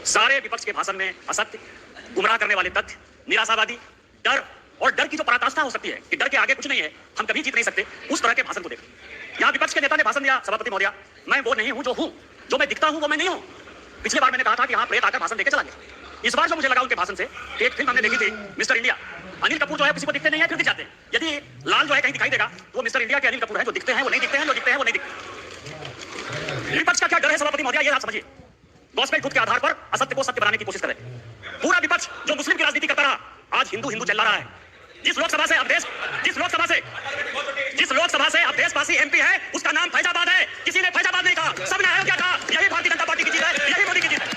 सारे विपक्ष के भाषण में असत्य, गुमराह करने वाले तथ्य, निराशावादी, डर और डर की जो पराकाष्ठा हो सकती है कि डर के आगे कुछ नहीं है, हम कभी जीत नहीं सकते, उस तरह के भाषण को देखो। यहाँ विपक्ष के नेता ने भाषण दिया, सभापति महोदय, मैं वो नहीं हूं जो हूं, जो मैं दिखता हूं वो मैं नहीं हूं। पिछली बार मैंने कहा था कि यहाँ प्रेत आकर भाषण देकर चला गया। इस बार जो मुझे लगा उनके भाषण से, एक फिल्म हमने देखी थी मिस्टर इंडिया। अनिल कपूर जो है किसी को दिखते नहीं है, फिर दिख जाते हैं। यदि लाल जो है कहीं दिखाई देगा तो वो मिस्टर इंडिया के अनिल कपूर है, जो दिखते हैं वो नहीं दिखते हैं, जो दिखते हैं वो नहीं दिखते। विपक्ष का क्या डर है सभापति महोदय, ये आप समझिए। गॉस्पेल ट्रुथ के आधार पर असत्य को सत्य बनाने की कोशिश करे। पूरा विपक्ष जो मुस्लिम की राजनीति करता रहा, आज हिंदू हिंदू चल रहा है। जिस लोकसभा से अब देशवासी एमपी है, उसका नाम फैजाबाद है। किसी ने फैजाबाद नहीं कहा, सबने अयोध्या कहा। यही भारतीय जनता पार्टी की जीत है, यही मोदी की जीत है।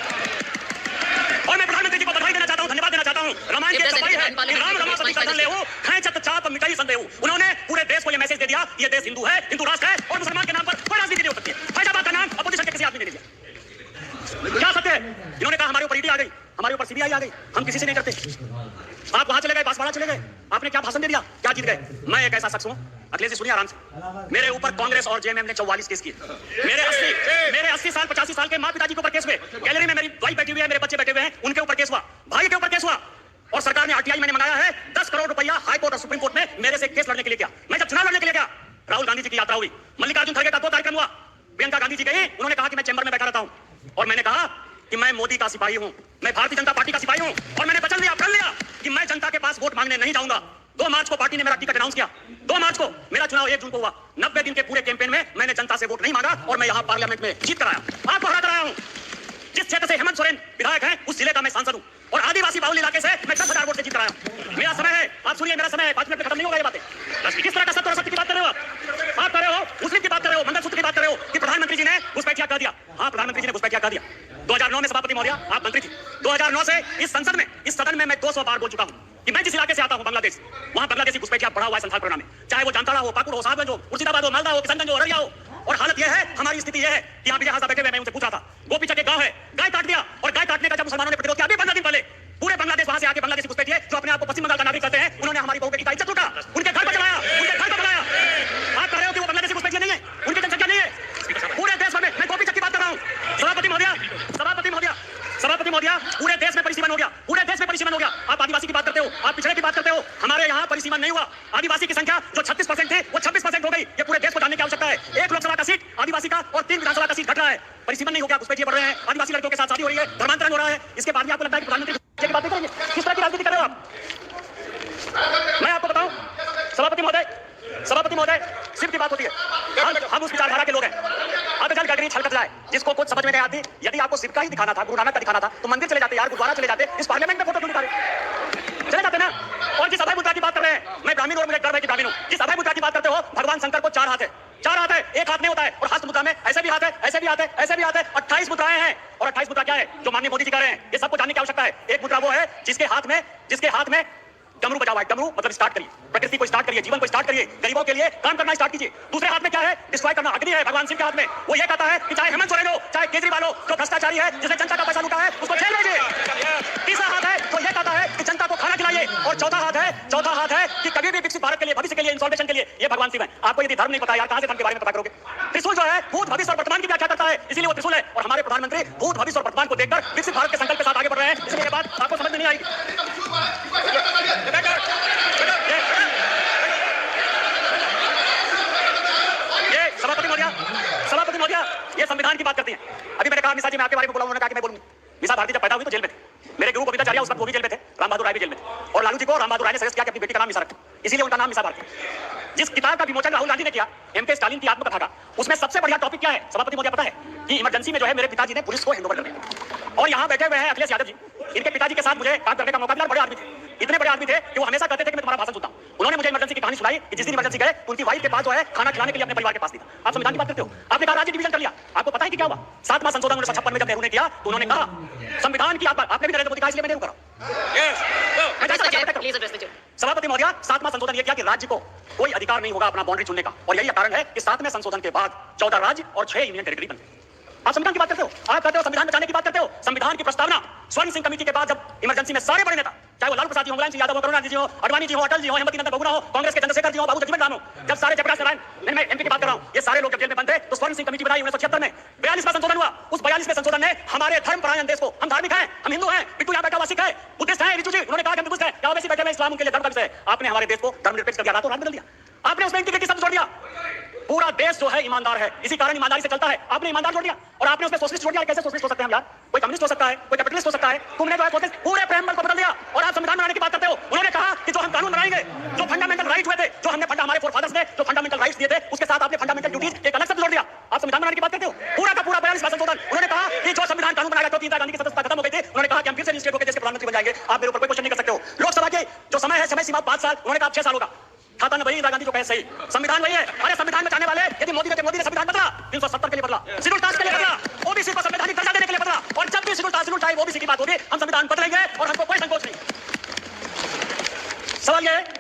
और मैं प्रधानमंत्री जी को बधाई देना चाहता हूं, धन्यवाद देना चाहता हूं। रामायण की सफाई है कि राम रमापति का धन लेहु, खैचत चाप मिटाई संदेहु। उन्होंने पूरे देश को यह मैसेज दे दिया, ये देश हिंदू है, हिंदू राष्ट्र है और मुसलमान के नाम पर कोई राजनीति नहीं हो सकती है। फैजाबाद का नाम अपोजिशन के किसी आदमी ने दिया। क्या सत्य है? इन्होंने कहा हमारे ऊपर ईडी आ गई, हमारे ऊपर सीबीआई आ गई, हम किसी से नहीं करते। आप वहां चले गए, बांसवाड़ा चले गए, आपने क्या भाषण दे दिया, क्या जीत गए? मैं एक ऐसा शख्स हूं, अखिलेश जी सुनिए आराम से, मेरे ऊपर कांग्रेस और जेएमएम ने 44 केस किए। मेरे 80 साल 85 साल के माँ पिताजी के ऊपर केस हुए। गैलरी में मेरी वाइफ बैठी हुई है, मेरे बच्चे बैठे हुए हैं, उनके ऊपर केस हुआ, भाई के ऊपर केस हुआ। और सरकार ने आरटीआई मैंने मंगाया है, 10 करोड़ रुपया हाई कोर्ट और सुप्रीम कोर्ट में मेरे से केस लड़ने के लिए किया। मैं जब चुनाव लड़ने के लिए गया, राहुल गांधी जी की यात्रा हुई, मल्लिकार्जुन खड़गे का 2 कार्यक्रम हुआ, प्रियंका गांधी जी गई, उन्होंने कहा कि मैं चैंबर में बैठा रहता हूं और मैंने कहा कि मैं मोदी का सिपाही हूं, मैं भारतीय जनता पार्टी का सिपाही हूं और मैंने वचन लिया, प्रण लिया कि मैं जनता के पास वोट मांगने नहीं जाऊंगा। 2 मार्च को पार्टी ने मेरा टिकट अनाउंस किया। 2 मार्च को, मेरा चुनाव 1 जून को हुआ। 90 दिन के पूरे कैंपेन में मैंने जनता से वोट नहीं मांगा और मैं यहां पार्लियामेंट में जीत कराया, आपको हरा कराया हूं। जिस क्षेत्र से हेमंत सोरेन विधायक हैं, उस जिले का मैं सांसद हूं और आदिवासी बाहुल इलाके से मैं 10,000 वोट से जीत कराया। मेरा समय है, आप सुनिए, मेरा समय है, 5 मिनट में खत्म नहीं होगा ये बातें। किस तरह का सत्य और सत्य की बात कर रहे हो आप कर रहे हो, मुस्लिम की बात कर रहे हो, मंगलसूत्र की बात कर रहे हो कि प्रधानमंत्री जी ने घुसपैठिया कर दिया। हाँ, प्रधानमंत्री जी ने घुसपैठिया कर दिया। 2009 में सभापति महोदय आप मंत्री थी। 2009 से इस संसद में, इस सदन में मैं 200 बार बोल चुका हूं कि मैं जिस इलाके से आता हूं बांग्लादेश, वहां बांग्लादेशी घुसपैठिया बढ़ा हुआ है संथाल परिणाम में, चाहे वो जामताड़ा हो, पाकुड़ हो, साहबगंज हो, मुर्शिदाबाद हो, मालदा हो, किशनगंज हो, अररिया हो। और हालत यह है, हमारी स्थिति यह है कि यहाँ विजय बैठे हुए, मैं उनसे पूछा था, गोपीचक एक गांव है, गाय काट दिया और गाय काटने का जब मुसलमानों ने प्रतिरोध किया, अभी 15 दिन पहले पूरे बांग्लादेश वहां से आके बांग्लादेशी घुसपैठिए जो अपने आप को पश्चिम बंगाल का नागरिक कहते हैं, उन्होंने हमारी बहू बेटी का इज्जत लूटा, उनके घर पर जलाया, उनके घर पर जलाया। आप कह रहे हो कि वो बांग्लादेशी घुसपैठिए नहीं है, उनकी जनसंख्या नहीं है। पूरे देश भर में, मैं गोपीचक की बात कर रहा हूं। सभापति महोदय, पूरे देश में परिसीमन हो गया, पूरे देश में परिसीमन हो गया। आप आदिवासी की बात करते हो, आप पिछड़े की बात करते हो, हमारे यहाँ परिसीमन नहीं हुआ। आदिवासी की संख्या जो 36% थी वो 26% हो गई। ये पूरे देश को जानने की आवश्यकता है। 1 लोकसभा का सीट आदिवासी का और 3 विधानसभा का सीट घट रहा है। परिसीमन नहीं हो गया, घुसपैठिए बढ़ रहे हैं, आदिवासी लड़कियों के साथ शादी हो रही है, धर्मांतरण हो रहा है। इसके बाद भी आपको लगता है कि प्रधानमंत्री की बातें करेंगे? किस तरह की राजनीति कर रहे हो आप? मैं आपको बताऊं सभापति महोदय, सिर्फ की बात होती है, हम उस विचारधारा के लोग हैं। अब चल गगरी छलकत जाए, जिसको कुछ समझ में नहीं आती। यदि आपको सिर्फ का ही दिखाना था, गुरु नानक का दिखाना था, तो मंदिर चले जाते यार, गुरुद्वारा चले जाते, इस पार्लियामेंट में फोटो क्यों निकाले? चले जाते ना। और जिस अभय मुद्रा की बात कर रहे हैं, मैं ब्राह्मण और मुझे गर्व है कि ब्राह्मण हूं। जिस अभय मुद्रा की बात करते हो, भगवान शंकर को 4 हाथ है, 4 हाथ है, एक हाथ नहीं होता है। और हस्त मुद्रा में ऐसे भी हाथ है, ऐसे भी हाथ है, ऐसे भी हाथ है, 28 मुद्राएं हैं। और 28 मुद्रा क्या है जो माननीय मोदी जी कह रहे हैं, ये सबको जानने की आवश्यकता है। एक मुद्रा वो है जिसके हाथ में डमरू बजा हुआ है। डमरू मतलब स्टार्ट करिए, प्रकृति को स्टार्ट करिए, जीवन को स्टार्ट करिए, गरीबों के लिए काम करना स्टार्ट कीजिए। दूसरे हाथ में क्या है? डिस्ट्रॉय करना, अग्नि है भगवान शिव के हाथ में। वो ये कहता है कि चाहे हेमंत सोरेन हो, चाहे केजरीवाल हो, जो भ्रष्टाचारी है, जिसने जनता का पैसा लूटा है, उसको जेल भेजिए। तीसरा हाथ है जो ये कहता है कि जनता को खाना खिलाइए। और चौथा हाथ है कि कभी भी विकसित भारत के लिए, भविष्य के लिए, इंसॉल्वेशन के लिए, ये भगवान शिव है। आपको यदि धर्म नहीं पता यार, कहां से धर्म के बारे में पता करोगे? त्रिशूल जो है भूत, भविष्य और वर्तमान की व्याख्या करता है, इसीलिए वो त्रिशूल है। और हमारे प्रधानमंत्री भूत, भविष्य और वर्तमान को देखकर विकसित भारत के संकल्प के साथ आगे बढ़ रहे हैं, इसलिए ये बात आपको समझ में नहीं आएगी। सभापति महोदय, ये संविधान की बात करती हैं। अभी मैंने कहा मिसा जी, मैं आपके बारे में बोला, उन्होंने कहा कि मैं बोलूंगी। मिसा भारती जब पैदा हुई तो जेल में थे। मेरे गुरु गोविंदाचार्य उस वक्त वो भी जेल में थे, राम बहादुर राय भी जेल में थे। और लालू जी को राम बहादुर राय ने सजेस्ट किया कि अपनी बेटी का नाम मिसा रखें, इसीलिए उनका नाम मिसा भारती। जिस किताब का विमोचन राहुल गांधी ने किया, एमके स्टालिन की आत्मकथा का, उसमें सबसे बढ़िया टॉपिक क्या है सभापति महोदय पता है? कि इमरजेंसी में जो है मेरे पिताजी ने पुलिस को हैंडओवर कर दिया। और यहाँ बैठे हुए हैं अखिलेश यादव जी, इनके पिताजी के साथ मुझे काम करने का मौका मिला। बड़े आदमी थे, इतने बड़े आदमी थे कि वो हमेशा कहते थे कि मैं तुम्हारा भाषण सुनता हूं। उन्होंने मुझे इमरजेंसी की कहानी सुनाई कि जिस दिन इमरजेंसी गए उनकी वाइफ के पास जो है खाना खिलाने के लिए अपने परिवार के पास नहीं था। आप संविधान की बात करते हो, आपने कहा राज्य डिवीजन कर लिया। आपको पता है कि क्या हुआ? 7वां संशोधन 1956 में जब नेहरू ने किया तो उन्होंने कहा संविधान की आपने भी नरेंद्र मोदी कहा, इसलिए मैं नेहरू करा। सभापति महोदय, 7वां संशोधन यह किया कि राज्य को कोई अधिकार नहीं होगा अपना बाउंड्री चुनने का। और यही कारण है कि 7वें संशोधन के बाद 14 राज्य और 6 यूनियन टेरिटरी बन गए। आप संविधान की बात करते हो, आप कहते हो संविधान बचाने की बात करते हो। संविधान की प्रस्तावना स्वर्ण सिंह कमेटी के बाद जब इमरजेंसी में सारे बड़े नेता चाहे वो लालू प्रसाद जी हो, मुलायम सिंह यादव हो, करुणा जी हो, अडवाणी जी हो, अटल जी हो, हेमंत नंदन बहुगुणा हो, कांग्रेस के चंद्रशेखर जी हो, बाबू जगजीवन राम हो, जब सारे जयप्रकाश नारायण, मैं एमपी की बात कर रहा हूं, ये सारे लोग जब जेल में बंद थे तो स्वर्ण सिंह कमेटी बनाई 1976 में। 42वां संशोधन हुआ। उस 42वें संशोधन ने हमारे धर्मपरायण देश को, हम धार्मिक हैं, हम हिंदू हैं, बिट्टू यहां बैठा हुआ सिख है, बुद्धिस्ट है, रिजू जी, उन्होंने कहा कि हम बुद्धिस्ट हैं, क्या वैसे बैठे हुए इस्लाम उनके लिए धर्म का विषय है। आपने हमारे देश को धर्मनिरपेक्ष कर दिया, रातों रात बदल दिया। आपने उसमें इंटीग्रिटी शब्द जोड़ दिया। पूरा देश जो है ईमानदार है, इसी कारण ईमानदारी से चलता है। आपने ईमानदार जोड़ दिया और आपने उसमें सोशलिस्ट जोड़ दिया। कैसे सोशलिस्ट हो सकते हैं हम यार? कोई कम्युनिस्ट हो सकता है, कोई कैपिटलिस्ट हो सकता है, तुमने जो है सोशलिस्ट पूरे प्रेमबल को बदल दिया और आप संविधान बनाने की बात करते हो। उन्होंने कहा कि जो हम कानून बनाएंगे, जो फंडामेंटल राइट हुए थे, जो हमने हमारे फोरफादर्स ने जो फंडामेंटल राइट्स दिए थे, उसके साथ आपने फंडामेंटल ड्यूटीज एक अलग शब्द जोड़ दिया। आप संविधान बनाने की बात करते हो। पूरा का पूरा 42वां संशोधन, उन्होंने कहा कि जो संविधान कानून बनाया था, इंदिरा गांधी की सदस्यता खत्म हो गई थी, उन्होंने कहा कि हम फिर से रजिस्ट्रेट होकर देश के प्रधानमंत्री बन जाएंगे। आप मेरे ऊपर कोई क्वेश्चन नहीं कर सकते हो। लोकसभा के जो समय है, समय सीमा 5 साल, उन्होंने कहा 6 साल होगा। खाता न वही, इंदिरा गांधी जो कहे सही, संविधान वही है। अरे संविधान में जाने वाले यदि मोदी ने संविधान बदला, 370 के लिए बदला, शेड्यूल कास्ट के लिए बदला, ओबीसी को संवैधानिक दर्जा देने के लिए बदला, और जब भी शेड्यूल टाइप ओबीसी की बात होगी, हम संविधान बदलेंगे और हमको कोई संकोच नहीं। सवाल ये है